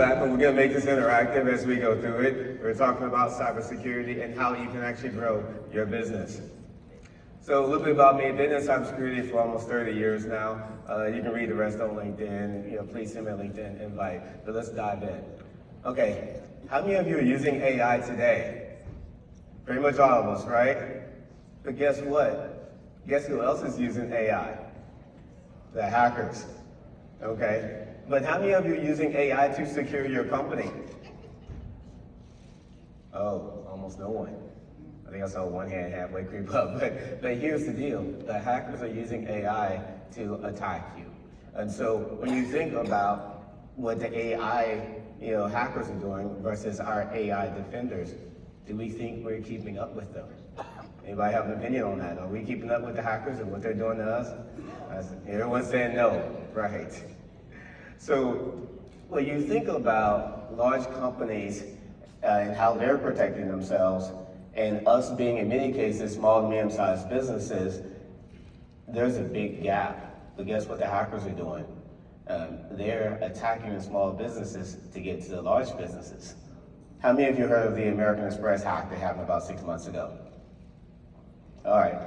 We're going to make this interactive as we go through it. We're talking about cybersecurity and how you can actually grow your business. So a little bit about me. I've been in cybersecurity for almost 30 years now. You can read the rest on LinkedIn. Please send me a LinkedIn invite. But let's dive in. Okay, how many of you are using AI today? Pretty much all of us, right? But guess what? Guess who else is using AI? The hackers. Okay. But how many of you are using AI to secure your company? Oh, almost no one. I think I saw one hand halfway creep up. But here's the deal. The hackers are using AI to attack you. And so when you think about what the AI hackers are doing versus our AI defenders, do we think we're keeping up with them? Anybody have an opinion on that? Are we keeping up with the hackers and what they're doing to us? Everyone's saying no, right? So when you think about large companies and how they're protecting themselves, and us being in many cases small and medium-sized businesses, there's a big gap. But guess what the hackers are doing? They're attacking the small businesses to get to the large businesses. How many of you heard of the American Express hack that happened about 6 months ago? All right.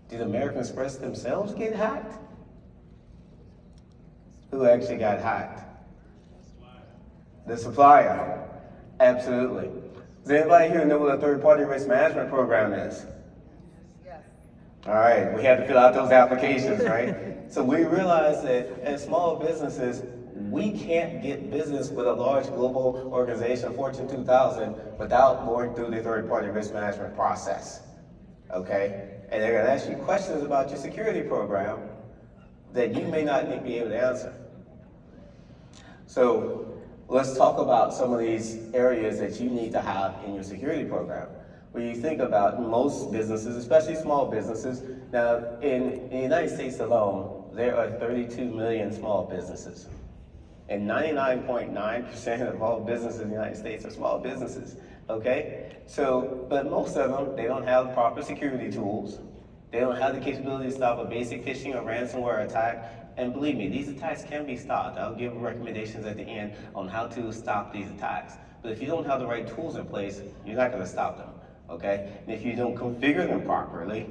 Did American Express themselves get hacked? Who actually got hacked? The supplier. Absolutely. Does anybody here know what a third-party risk management program is? Yes. All right, we had to fill out those applications, right? So we realized that as small businesses, we can't get business with a large global organization, Fortune 2000, without going through the third-party risk management process, okay? And they're gonna ask you questions about your security program that you may not be able to answer. So let's talk about some of these areas that you need to have in your security program. When you think about most businesses, especially small businesses, now in the United States alone, there are 32 million small businesses. And 99.9% of all businesses in the United States are small businesses, okay? So, but most of them, they don't have proper security tools. They don't have the capability to stop a basic phishing or ransomware attack. And believe me, these attacks can be stopped. I'll give recommendations at the end on how to stop these attacks. But if you don't have the right tools in place, you're not gonna stop them, okay? And if you don't configure them properly,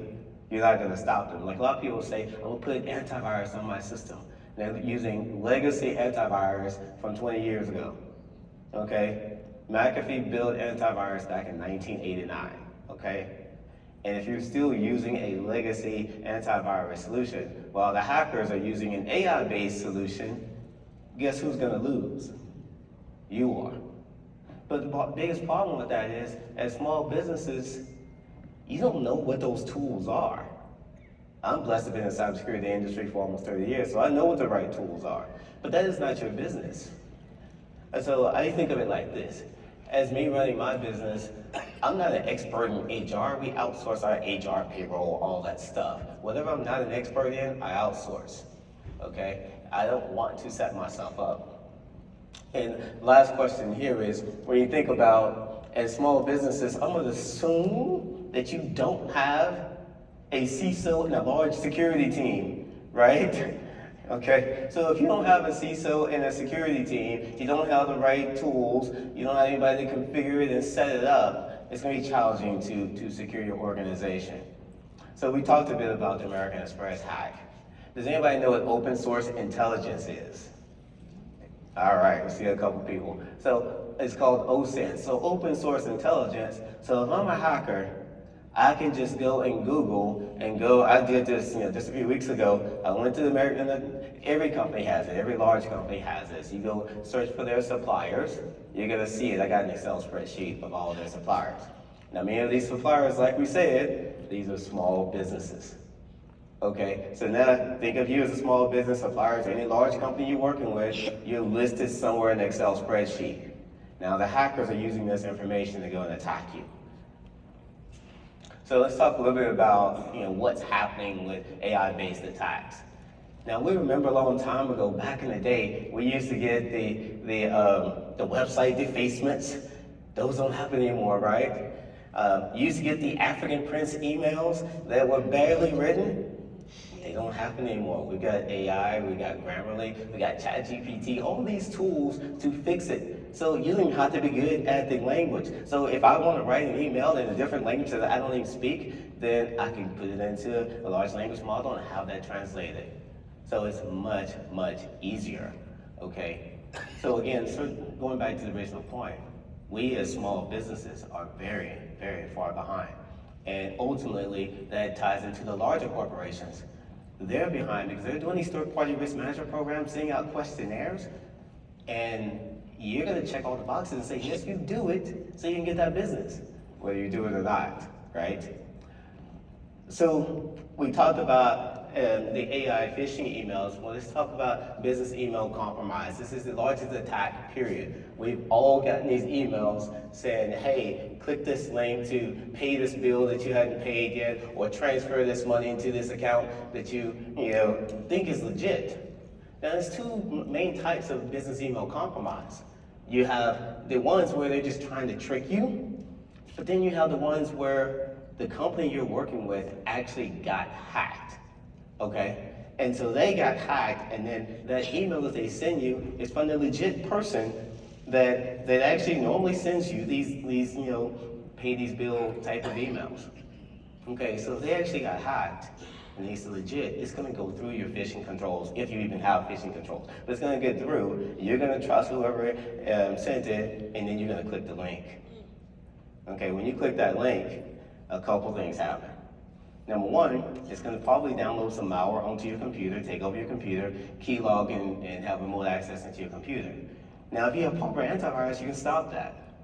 you're not gonna stop them. Like a lot of people say, I'm gonna put antivirus on my system. They're using legacy antivirus from 20 years ago, okay? McAfee built antivirus back in 1989, okay? And if you're still using a legacy antivirus solution, while the hackers are using an AI-based solution, guess who's gonna lose? You are. But the biggest problem with that is, as small businesses, you don't know what those tools are. I'm blessed to have been in the cybersecurity industry for almost 30 years, so I know what the right tools are. But that is not your business. And so I think of it like this. As me running my business, I'm not an expert in HR. We outsource our HR, payroll, all that stuff. Whatever I'm not an expert in, I outsource, okay? I don't want to set myself up. And last question here is, when you think about, as small businesses, I'm gonna assume that you don't have a CISO and a large security team, right? Okay, so if you don't have a CISO and a security team, you don't have the right tools, you don't have anybody to configure it and set it up, it's gonna be challenging to secure your organization. So we talked a bit about the American Express hack. Does anybody know what open source intelligence is? All right, we see a couple people. So it's called OSINT, so open source intelligence. So if I'm a hacker, I can just go and Google and go, I did this just a few weeks ago. I went to the American, every company has it, every large company has this. You go search for their suppliers, you're gonna see it. I got an Excel spreadsheet of all of their suppliers. Now many of these suppliers, like we said, these are small businesses. Okay, so now think of you as a small business supplier to any large company you're working with, you're listed somewhere in the Excel spreadsheet. Now the hackers are using this information to go and attack you. So let's talk a little bit about what's happening with AI-based attacks. Now we remember a long time ago, back in the day, we used to get the website defacements. Those don't happen anymore, right? You used to get the African Prince emails that were badly written. They don't happen anymore. We got AI, we got Grammarly, we got ChatGPT, all these tools to fix it. So you don't even have to be good at the language. So if I want to write an email in a different language that I don't even speak, then I can put it into a large language model and have that translated. So it's much, much easier, okay? So again, going back to the original point, we as small businesses are very, very far behind. And ultimately, that ties into the larger corporations. They're behind because they're doing these third-party risk management programs, sending out questionnaires, and you're gonna check all the boxes and say, yes, you do it, so you can get that business, whether you do it or not, right? So we talked about the AI phishing emails. Well, let's talk about business email compromise. This is the largest attack, period. We've all gotten these emails saying, hey, click this link to pay this bill that you hadn't paid yet, or transfer this money into this account that you think is legit. Now, there's two main types of business email compromise. You have the ones where they're just trying to trick you, but then you have the ones where the company you're working with actually got hacked, okay? And so they got hacked, and then that email that they send you is from the legit person that actually normally sends you these pay these bill type of emails. Okay, so if they actually got hacked, and it's legit, it's gonna go through your phishing controls, if you even have phishing controls. But it's gonna get through, you're gonna trust whoever sent it, and then you're gonna click the link. Okay, when you click that link, a couple things happen. Number one, it's gonna probably download some malware onto your computer, take over your computer, keylog and have remote access into your computer. Now, if you have proper antivirus, you can stop that.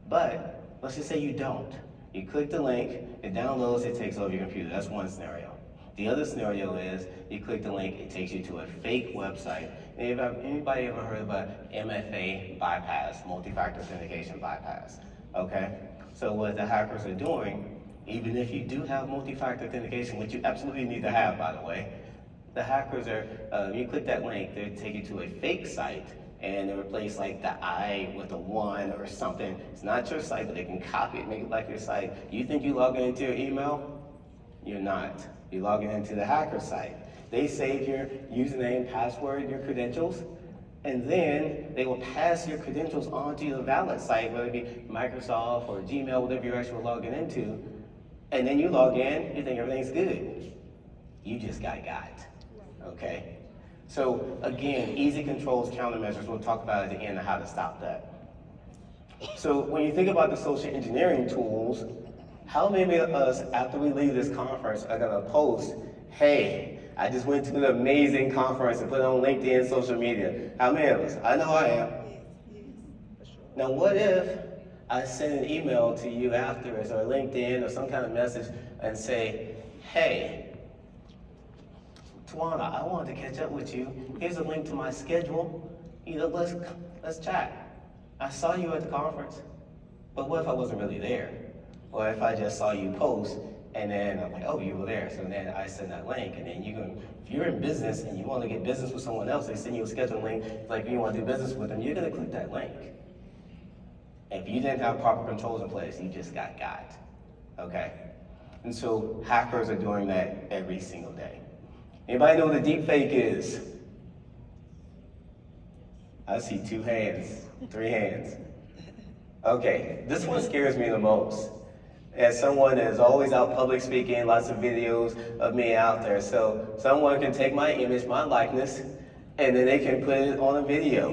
But let's just say you don't. You click the link, it downloads, it takes over your computer. That's one scenario. The other scenario is you click the link, it takes you to a fake website. Anybody ever heard about MFA bypass, multi-factor authentication bypass? Okay? So what the hackers are doing, even if you do have multi-factor authentication, which you absolutely need to have, by the way, the hackers are, you click that link, they take you to a fake site, and they replace like the I with a 1 or something. It's not your site, but they can copy it, make it like your site. You think you log into your email? You're not. You're logging into the hacker site. They save your username, password, your credentials, and then they will pass your credentials onto your valid site, whether it be Microsoft or Gmail, whatever you're actually logging into, and then you log in, you think everything's good. You just got, okay? So again, easy controls, countermeasures, we'll talk about at the end of how to stop that. So when you think about the social engineering tools, how many of us, after we leave this conference, are gonna post, hey, I just went to an amazing conference and put it on LinkedIn, social media? How many of us? I know I am. Now what if I send an email to you afterwards, or LinkedIn, or some kind of message, and say, hey, Tawana, I wanted to catch up with you. Here's a link to my schedule. Let's chat. I saw you at the conference, but what if I wasn't really there? Or if I just saw you post, and then I'm like, oh, you were there. So then I send that link, and then if you're in business and you want to get business with someone else, they send you a schedule link, like you want to do business with them, you're gonna click that link. If you didn't have proper controls in place, you just got, okay? And so hackers are doing that every single day. Anybody know what a deep fake is? I see 2 hands, 3 hands. Okay, this one scares me the most. As someone that is always out public speaking, lots of videos of me out there. So someone can take my image, my likeness, and then they can put it on a video.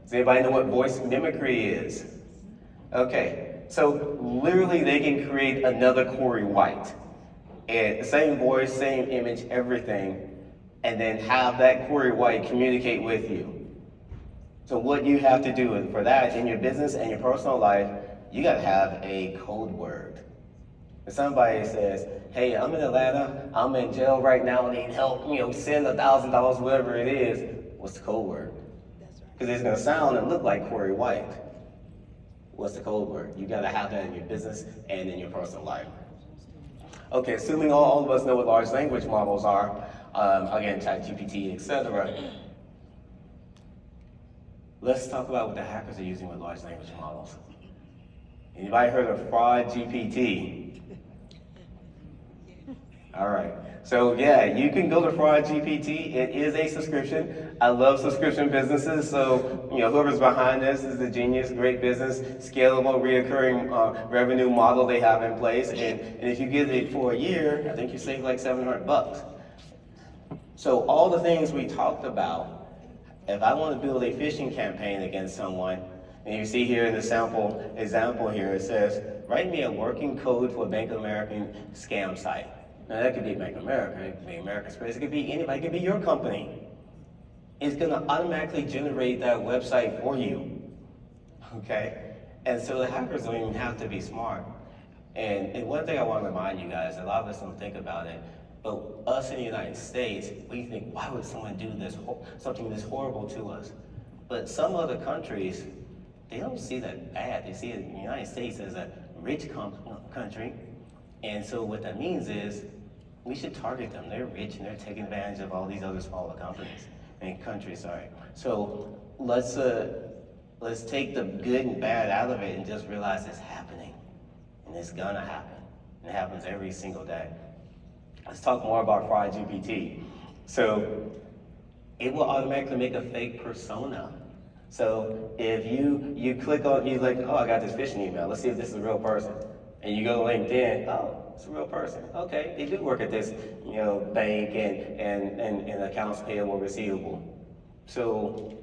Does anybody know what voice mimicry is? Okay, so literally they can create another Corey White. And the same voice, same image, everything, and then have that Corey White communicate with you. So what you have to do for that in your business and your personal life, you gotta have a code word. If somebody says, hey, I'm in Atlanta, I'm in jail right now, I need help, send $1,000, whatever it is, what's the code word? Because it's gonna sound and look like Corey White. What's the code word? You gotta have that in your business and in your personal life. Okay, assuming all of us know what large language models are, again, ChatGPT, etc. Let's talk about what the hackers are using with large language models. Anybody heard of fraud GPT? All right. So yeah, you can go to Fraud GPT. It is a subscription. I love subscription businesses. So whoever's behind this is a genius, great business, scalable, reoccurring revenue model they have in place. And if you get it for a year, I think you save like $700. So all the things we talked about, if I want to build a phishing campaign against someone, and you see here in the sample example here, it says, write me a working code for a Bank of America scam site. Now that could be Bank of America, it could be American Express, it could be anybody, it could be your company. It's gonna automatically generate that website for you, okay? And so the hackers don't even have to be smart. And one thing I want to remind you guys, a lot of us don't think about it, but us in the United States, we think, why would someone do this, something this horrible to us? But some other countries, they don't see that bad. They see the United States as a rich country. And so what that means is, we should target them. They're rich and they're taking advantage of all these other smaller companies and countries, sorry. So let's take the good and bad out of it and just realize it's happening. And it's gonna happen. It happens every single day. Let's talk more about Fraud GPT. So it will automatically make a fake persona. So if you click on, you're like, oh, I got this phishing email. Let's see if this is a real person. And you go to LinkedIn, oh, it's a real person. Okay, they do work at this, bank and accounts payable, receivable. So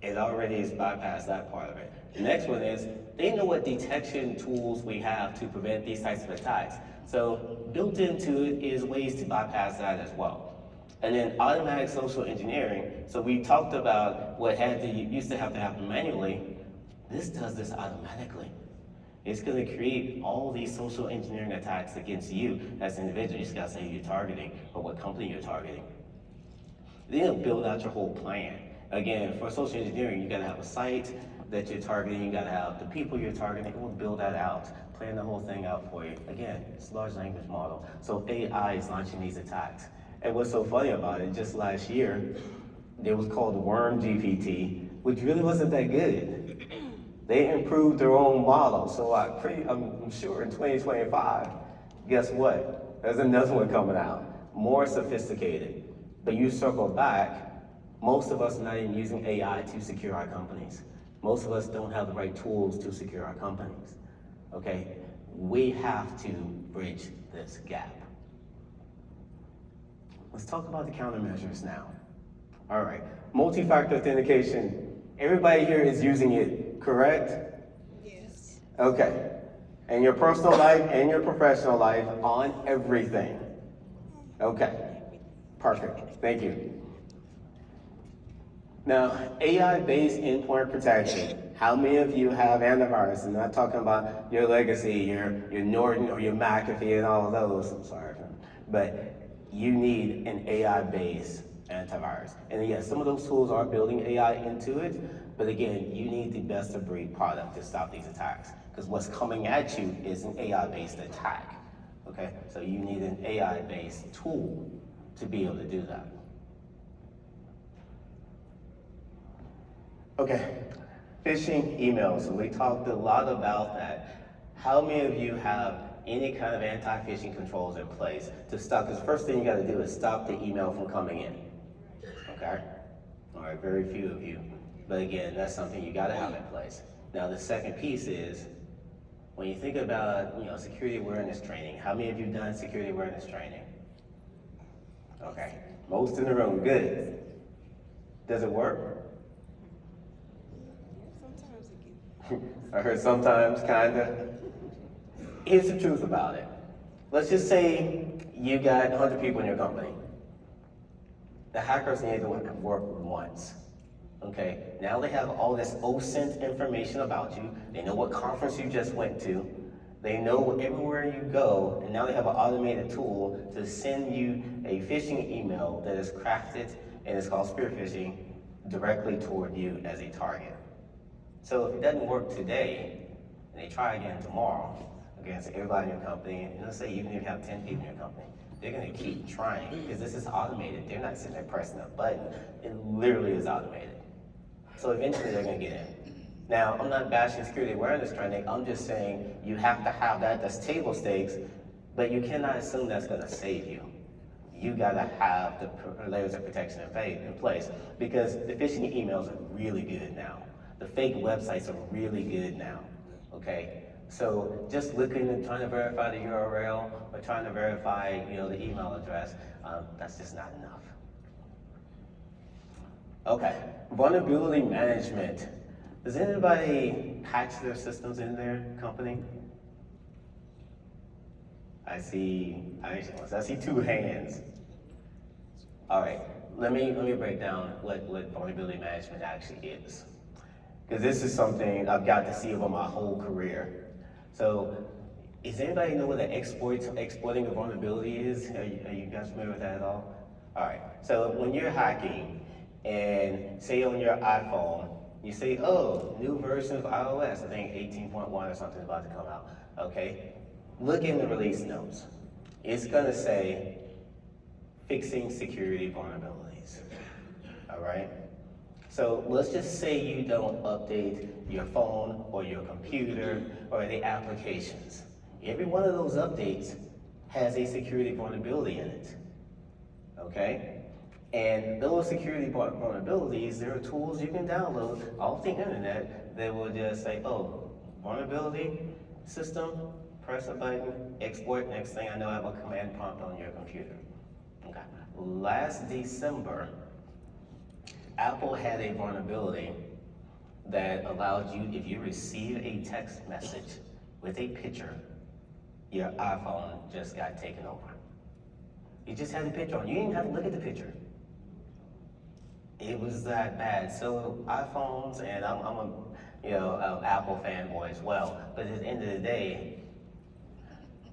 it already has bypassed that part of it. The next one is, they know what detection tools we have to prevent these types of attacks. So built into it is ways to bypass that as well. And then automatic social engineering. So we talked about what used to have to happen manually. This does this automatically. It's going to create all these social engineering attacks against you as an individual. You just got to say who you're targeting or what company you're targeting. Then you'll build out your whole plan. Again, for social engineering, you got to have a site that you're targeting. You got to have the people you're targeting. We'll build that out, plan the whole thing out for you. Again, it's a large language model. So AI is launching these attacks. And what's so funny about it, just last year, it was called Worm GPT, which really wasn't that good. They improved their own model, so I'm sure in 2025, guess what? There's another one coming out, more sophisticated. But you circle back, most of us are not even using AI to secure our companies. Most of us don't have the right tools to secure our companies, okay? We have to bridge this gap. Let's talk about the countermeasures now. All right, multi-factor authentication. Everybody here is using it, correct? Yes. Okay. In your personal life and your professional life, on everything. Okay. Perfect. Thank you. Now, AI-based endpoint protection. How many of you have antivirus? I'm not talking about your Legacy, your Norton, or your McAfee, and all of those. I'm sorry, but you need an AI-based antivirus. And yes, some of those tools are building AI into it, but again, you need the best of breed product to stop these attacks. Because what's coming at you is an AI-based attack, okay? So you need an AI-based tool to be able to do that. Okay, phishing emails. So we talked a lot about that. How many of you have any kind of anti-phishing controls in place to stop? Because the first thing you got to do is stop the email from coming in. Okay? All right, very few of you. But again, that's something you got to have in place. Now, the second piece is, when you think about security awareness training, how many of you done security awareness training? Okay, most in the room, good. Does it work? Sometimes it can. I heard sometimes, kinda. Here's the truth about it. Let's just say you got 100 people in your company. The hackers need to work once. Okay, now they have all this OSINT information about you. They know what conference you just went to. They know everywhere you go, and now they have an automated tool to send you a phishing email that is crafted, and it's called spear phishing, directly toward you as a target. So if it doesn't work today, and they try again tomorrow against everybody in your company, and let's say even if you have 10 people in your company, they're gonna keep trying, because this is automated. They're not sitting there pressing a button. It literally is automated. So eventually they're gonna get in. Now, I'm not bashing security awareness training. I'm just saying you have to have that. That's table stakes. But you cannot assume that's gonna save you. You gotta have the layers of protection in place because the phishing emails are really good now. The fake websites are really good now, okay? So just looking and trying to verify the URL or trying to verify, the email address, that's just not enough. Okay, vulnerability management. Does anybody patch their systems in their company? I see 2 hands. All right, let me break down what vulnerability management actually is. Because this is something I've got to see over my whole career. So, does anybody know what an exploiting a vulnerability is? Are you guys familiar with that at all? All right, so when you're hacking, and say on your iPhone, you say, oh, new version of iOS, I think 18.1 or something is about to come out, okay? Look in the release notes. It's gonna say, fixing security vulnerabilities, all right? So let's just say you don't update your phone or your computer or the applications. Every one of those updates has a security vulnerability in it, okay? And those security vulnerabilities, there are tools you can download off the internet that will just say, oh, vulnerability system, press a button, export, next thing I know I have a command prompt on your computer. Okay. Last December, Apple had a vulnerability that allowed you, if you receive a text message with a picture, your iPhone just got taken over. You just had the picture on, you didn't even have to look at the picture. It was that bad. So iPhones, and I'm a Apple fanboy as well. But at the end of the day,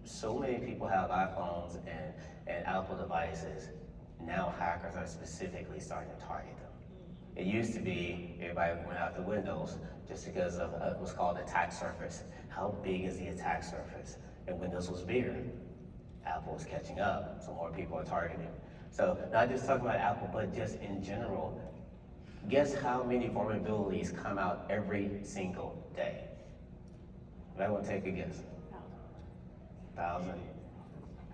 so many people have iPhones and Apple devices. Now hackers are specifically starting to target them. It used to be everybody went after Windows just because of what's called attack surface. How big is the attack surface? And Windows was bigger. Apple is catching up, so more people are targeting. So not just talking about Apple, but just in general, guess how many vulnerabilities come out every single day? Everyone take a guess. 1,000?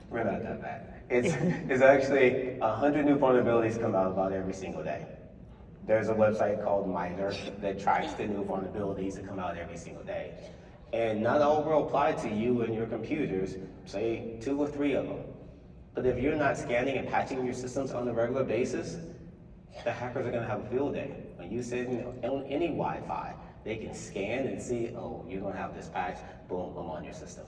We're not that bad. It's actually 100 new vulnerabilities come out about every single day. There's a website called MITRE that tracks the new vulnerabilities that come out every single day. And not all will apply to you and your computers, say 2 or 3 of them. But if you're not scanning and patching your systems on a regular basis, the hackers are gonna have a field day. When you sit on any Wi-Fi, they can scan and see, oh, you're gonna have this patch, boom, I'm on your system.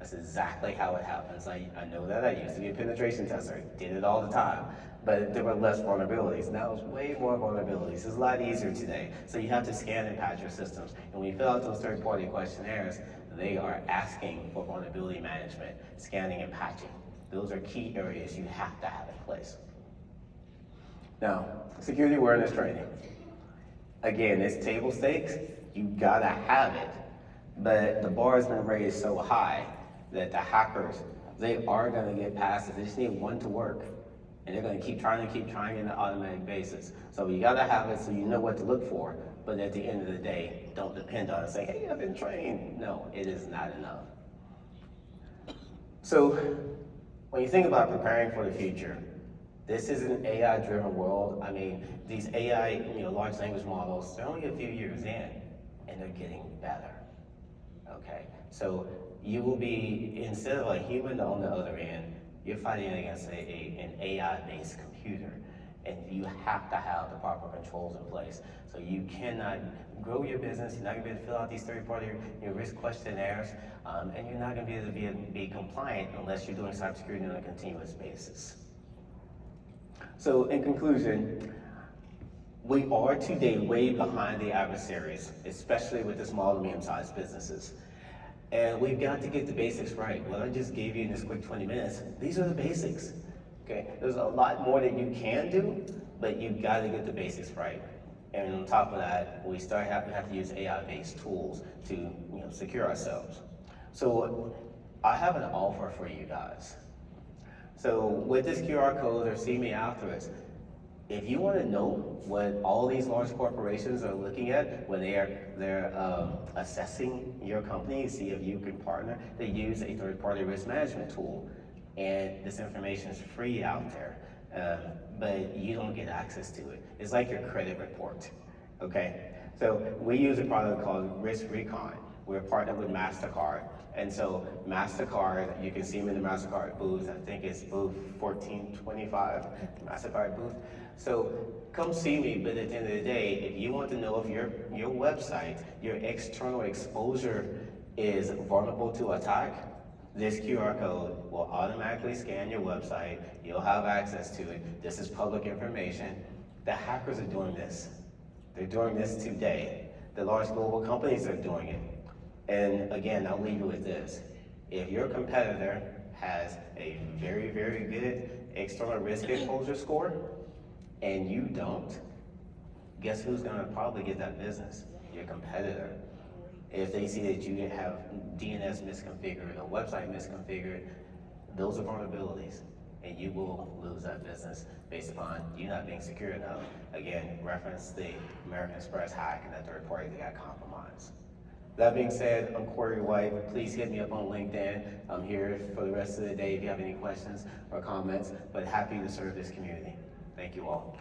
That's exactly how it happens. I know that. I used to be a penetration tester, did it all the time, but there were less vulnerabilities. Now it's way more vulnerabilities. It's a lot easier today. So you have to scan and patch your systems. And when you fill out those third-party questionnaires, they are asking for vulnerability management, scanning and patching. Those are key areas you have to have in place. Now, security awareness training. Again, it's table stakes. You gotta have it. But the bar has been raised so high that the hackers, they are gonna get past it. They just need one to work. And they're gonna keep trying in an automatic basis. So you gotta have it so you know what to look for. But at the end of the day, don't depend on it. Say, hey, I've been trained. No, it is not enough. So when you think about preparing for the future, this is an AI-driven world. I mean, these AI, large language models, they're only a few years in, and they're getting better. Okay, so you will be, instead of a human on the other end, you're fighting against an AI-based computer, and you have to have the proper controls in place. So you cannot grow your business, you're not gonna be able to fill out these third-party risk questionnaires, and you're not gonna be able to be compliant unless you're doing cybersecurity on a continuous basis. So in conclusion, we are today way behind the adversaries, especially with the small to medium-sized businesses. And we've got to get the basics right. What I just gave you in this quick 20 minutes, these are the basics. Okay, there's a lot more that you can do, but you've got to get the basics right. And on top of that, we have to use AI-based tools to secure ourselves. So I have an offer for you guys. So with this QR code or see me afterwards, If you want to know what all these large corporations are looking at when they're assessing your company, see if you can partner, they use a third-party risk management tool, and this information is free out there, but you don't get access to it. It's like your credit report, okay? So we use a product called Risk Recon. We're partnered with MasterCard. And so MasterCard, you can see them in the MasterCard booth. I think it's booth 1425, MasterCard booth. So come see me, but at the end of the day, if you want to know if your website, your external exposure is vulnerable to attack, this QR code will automatically scan your website. You'll have access to it. This is public information. The hackers are doing this. They're doing this today. The large global companies are doing it. And again, I'll leave you with this. If your competitor has a very, very good external risk exposure score, and you don't, guess who's gonna probably get that business? Your competitor. If they see that you have DNS misconfigured or website misconfigured, those are vulnerabilities, and you will lose that business based upon you not being secure enough. Again, reference the American Express hack and that third party that got compromised. That being said, I'm Corey White. Please hit me up on LinkedIn. I'm here for the rest of the day if you have any questions or comments, but happy to serve this community. Thank you all.